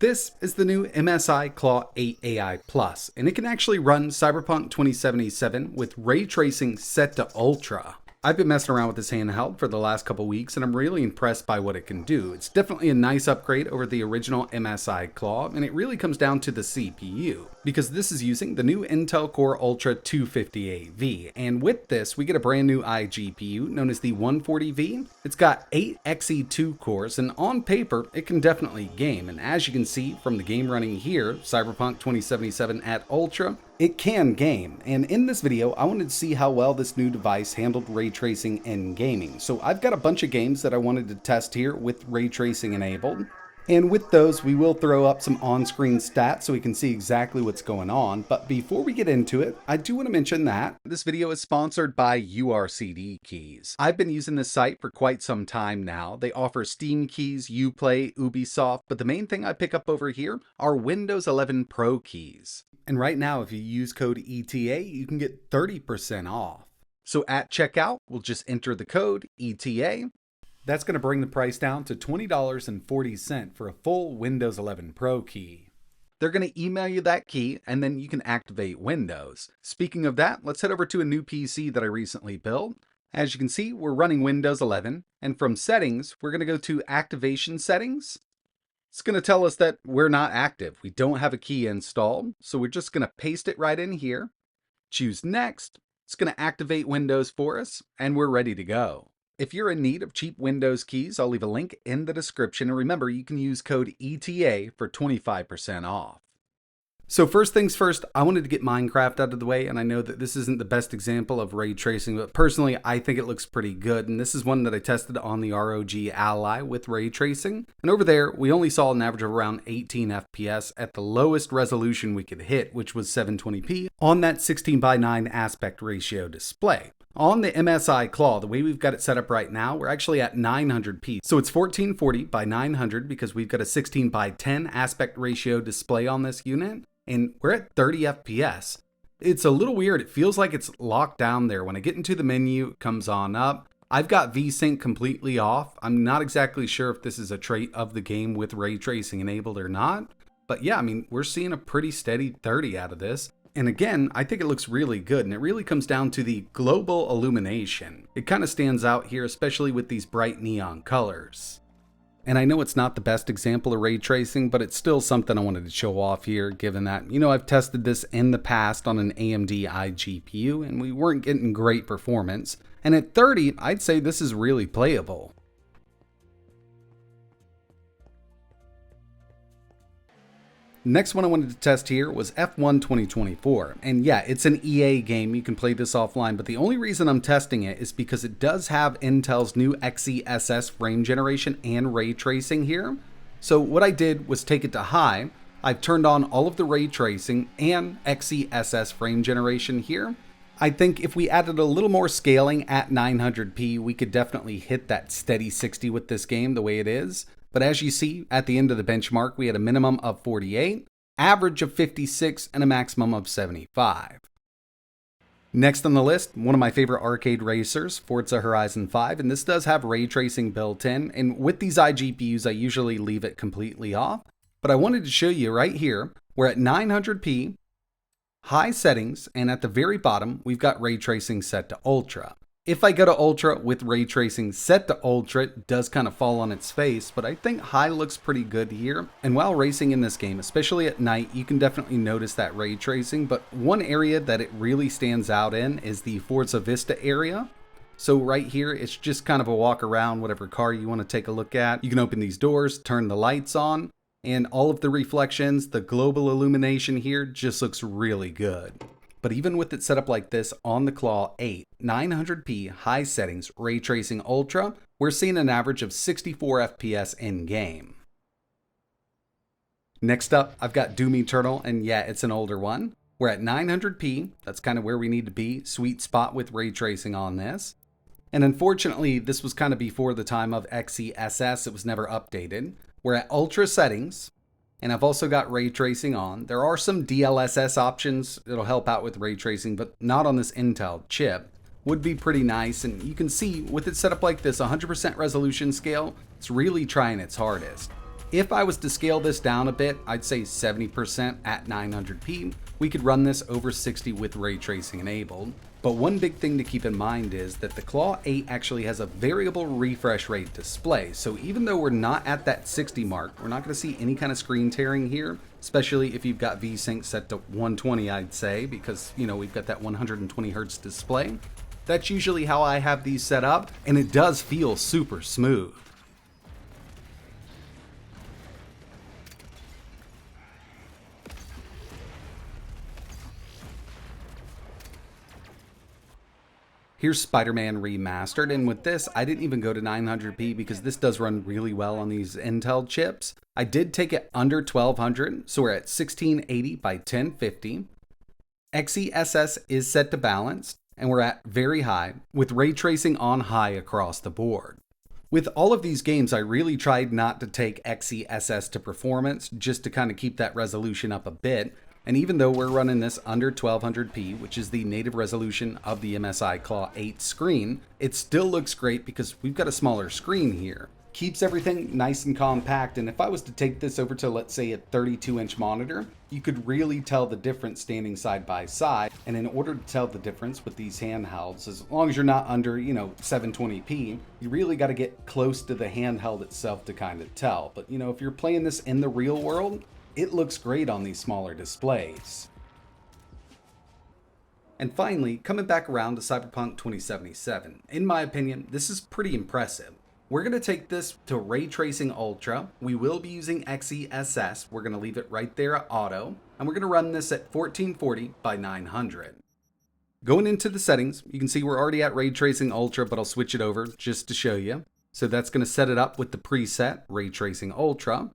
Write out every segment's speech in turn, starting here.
This is the new MSI Claw 8 AI Plus, and it can actually run Cyberpunk 2077 with ray tracing set to ultra. I've been messing around with this handheld for the last couple weeks, and I'm really impressed by what it can do. It's definitely a nice upgrade over the original MSI Claw, and it really comes down to the CPU, because this is using the new Intel Core Ultra 258V, and with this, we get a brand new iGPU known as the 140V. It's got 8 XE2 cores, and on paper, it can definitely game, and as you can see from the game running here, Cyberpunk 2077 at Ultra, it can game, and in this video, I wanted to see how well this new device handled ray tracing in gaming. So I've got a bunch of games that I wanted to test here with ray tracing enabled, and with those, we will throw up some on-screen stats so we can see exactly what's going on. But before we get into it, I do want to mention that this video is sponsored by VRR keys. I've been using this site for quite some time now. They offer Steam keys, Uplay, Ubisoft, but the main thing I pick up over here are Windows 11 Pro keys. And right now, if you use code ETA, you can get 30% off. So at checkout, we'll just enter the code ETA. That's going to bring the price down to $20.40 for a full Windows 11 Pro key. They're going to email you that key, and then you can activate Windows. Speaking of that, let's head over to a new PC that I recently built. As you can see, we're running Windows 11, and from settings, we're going to go to activation settings. It's going to tell us that we're not active. We don't have a key installed, so we're just going to paste it right in here. Choose Next. It's going to activate Windows for us, and we're ready to go. If you're in need of cheap Windows keys, I'll leave a link in the description, and remember, you can use code ETA for 25% off. So first things first, I wanted to get Minecraft out of the way, and I know that this isn't the best example of ray tracing, but personally, I think it looks pretty good, and this is one that I tested on the ROG Ally with ray tracing, and over there, we only saw an average of around 18 FPS at the lowest resolution we could hit, which was 720p, on that 16:9 aspect ratio display. On the MSI Claw, the way we've got it set up right now, we're actually at 900p. So it's 1440 by 900 because we've got a 16:10 aspect ratio display on this unit, and we're at 30 FPS. It's a little weird. It feels like it's locked down there. When I get into the menu, it comes on up. I've got VSync completely off. I'm not exactly sure if this is a trait of the game with ray tracing enabled or not. But yeah, I mean, we're seeing a pretty steady 30 out of this. And again, I think it looks really good, and it really comes down to the global illumination. It kind of stands out here, especially with these bright neon colors. And I know it's not the best example of ray tracing, but it's still something I wanted to show off here, given that, I've tested this in the past on an AMD iGPU, and we weren't getting great performance. And at 30, I'd say this is really playable. Next one I wanted to test here was F1 2024, and yeah, it's an EA game, you can play this offline, but the only reason I'm testing it is because it does have Intel's new XESS frame generation and ray tracing here. So what I did was take it to high. I've turned on all of the ray tracing and XESS frame generation here. I think if we added a little more scaling at 900p, we could definitely hit that steady 60 with this game the way it is. But as you see, at the end of the benchmark, we had a minimum of 48, average of 56, and a maximum of 75. Next on the list, one of my favorite arcade racers, Forza Horizon 5, and this does have ray tracing built in, and with these iGPUs, I usually leave it completely off. But I wanted to show you right here, we're at 900p, high settings, and at the very bottom, we've got ray tracing set to ultra. If I go to Ultra with ray tracing set to Ultra, it does kind of fall on its face, but I think high looks pretty good here. And while racing in this game, especially at night, you can definitely notice that ray tracing, but one area that it really stands out in is the Forza Vista area. So right here, it's just kind of a walk around whatever car you want to take a look at. You can open these doors, turn the lights on, and all of the reflections, the global illumination here just looks really good. But even with it set up like this on the Claw 8, 900p high settings, ray tracing ultra, we're seeing an average of 64 FPS in game. Next up, I've got Doom Eternal, and yeah, it's an older one. We're at 900p, that's kind of where we need to be, sweet spot with ray tracing on this. And unfortunately, this was kind of before the time of XESS, it was never updated. We're at ultra settings. And I've also got ray tracing on. There are some DLSS options that'll help out with ray tracing, but not on this Intel chip. Would be pretty nice, and you can see with it set up like this, 100% resolution scale, it's really trying its hardest. If I was to scale this down a bit, I'd say 70% at 900p, we could run this over 60 with ray tracing enabled. But one big thing to keep in mind is that the Claw 8 actually has a variable refresh rate display, so even though we're not at that 60 mark, we're not going to see any kind of screen tearing here, especially if you've got VSync set to 120, I'd say, because, you know, we've got that 120 Hertz display. That's usually how I have these set up, and it does feel super smooth. Here's Spiderman Remastered, and with this, I didn't even go to 900p because this does run really well on these Handheld chips. I did take it under 1200, so we're at 1680 by 1050. XESS is set to balanced, and we're at very high, with ray tracing on high across the board. With all of these games, I really tried not to take XESS to performance, just to kind of keep that resolution up a bit. And even though we're running this under 1200p, which is the native resolution of the MSI Claw 8 screen, it still looks great because we've got a smaller screen here. Keeps everything nice and compact, and if I was to take this over to, let's say, a 32-inch monitor, you could really tell the difference standing side by side. And in order to tell the difference with these handhelds, as long as you're not under, 720p, you really got to get close to the handheld itself to kind of tell. But, if you're playing this in the real world, it looks great on these smaller displays. And finally, coming back around to Cyberpunk 2077, in my opinion, this is pretty impressive. We're going to take this to Ray Tracing Ultra. We will be using XESS. We're going to leave it right there at auto. And we're going to run this at 1440 by 900. Going into the settings, you can see we're already at Ray Tracing Ultra, but I'll switch it over just to show you. So that's going to set it up with the preset Ray Tracing Ultra.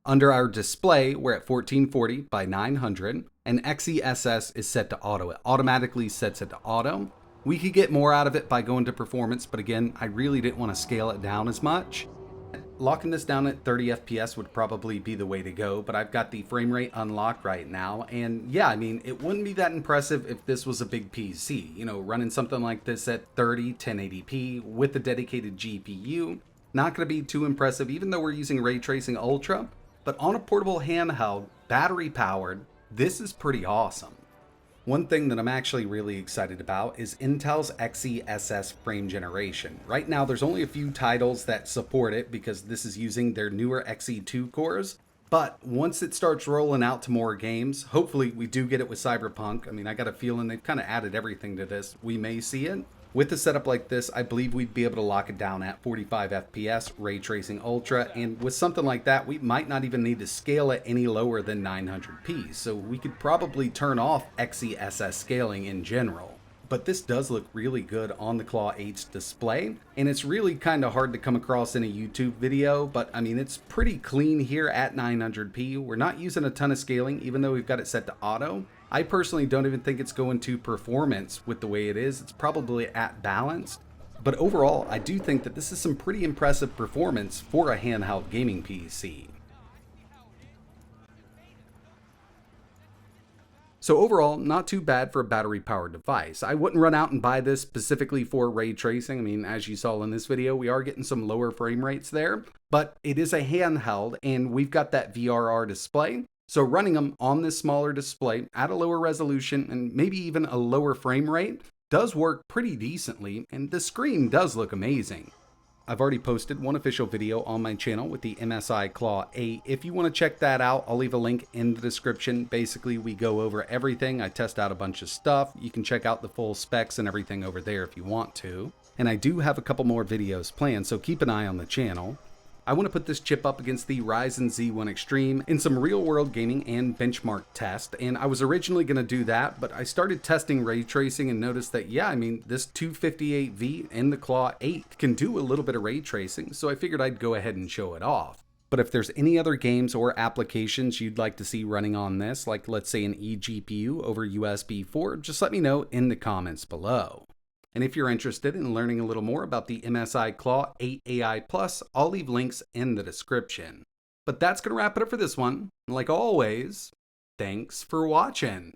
Under our display, we're at 1440 by 900, and XESS is set to auto. It automatically sets it to auto. We could get more out of it by going to performance, but again, I really didn't want to scale it down as much. Locking this down at 30 FPS would probably be the way to go, but I've got the frame rate unlocked right now, and yeah, I mean, it wouldn't be that impressive if this was a big PC. Running something like this at 30, 1080p with a dedicated GPU, not going to be too impressive, even though we're using Ray Tracing Ultra. But on a portable handheld, battery powered, this is pretty awesome. One thing that I'm actually really excited about is Intel's XESS frame generation. Right now, there's only a few titles that support it because this is using their newer Xe2 cores. But once it starts rolling out to more games, hopefully we do get it with Cyberpunk. I mean, I got a feeling they've kind of added everything to this. We may see it. With a setup like this, I believe we'd be able to lock it down at 45 FPS, Ray Tracing Ultra, and with something like that, we might not even need to scale it any lower than 900p, so we could probably turn off XESS scaling in general. But this does look really good on the Claw 8's display, and it's really kind of hard to come across in a YouTube video, but I mean, it's pretty clean here at 900p. We're not using a ton of scaling, even though we've got it set to auto. I personally don't even think it's going to performance with the way it is. It's probably at balanced. But overall, I do think that this is some pretty impressive performance for a handheld gaming PC. So overall, not too bad for a battery-powered device. I wouldn't run out and buy this specifically for ray tracing. I mean, as you saw in this video, we are getting some lower frame rates there. But it is a handheld, and we've got that VRR display. So running them on this smaller display at a lower resolution and maybe even a lower frame rate does work pretty decently, and the screen does look amazing. I've already posted one official video on my channel with the MSI Claw 8. If you want to check that out, I'll leave a link in the description. Basically, we go over everything. I test out a bunch of stuff. You can check out the full specs and everything over there if you want to. And I do have a couple more videos planned, so keep an eye on the channel. I want to put this chip up against the Ryzen Z1 Extreme in some real-world gaming and benchmark test, and I was originally going to do that, but I started testing ray tracing and noticed that, yeah, I mean, this 258V and the Claw 8 can do a little bit of ray tracing, so I figured I'd go ahead and show it off. But if there's any other games or applications you'd like to see running on this, like let's say an eGPU over USB 4, just let me know in the comments below. And if you're interested in learning a little more about the MSI Claw 8 AI Plus, I'll leave links in the description. But that's going to wrap it up for this one. Like always, thanks for watching.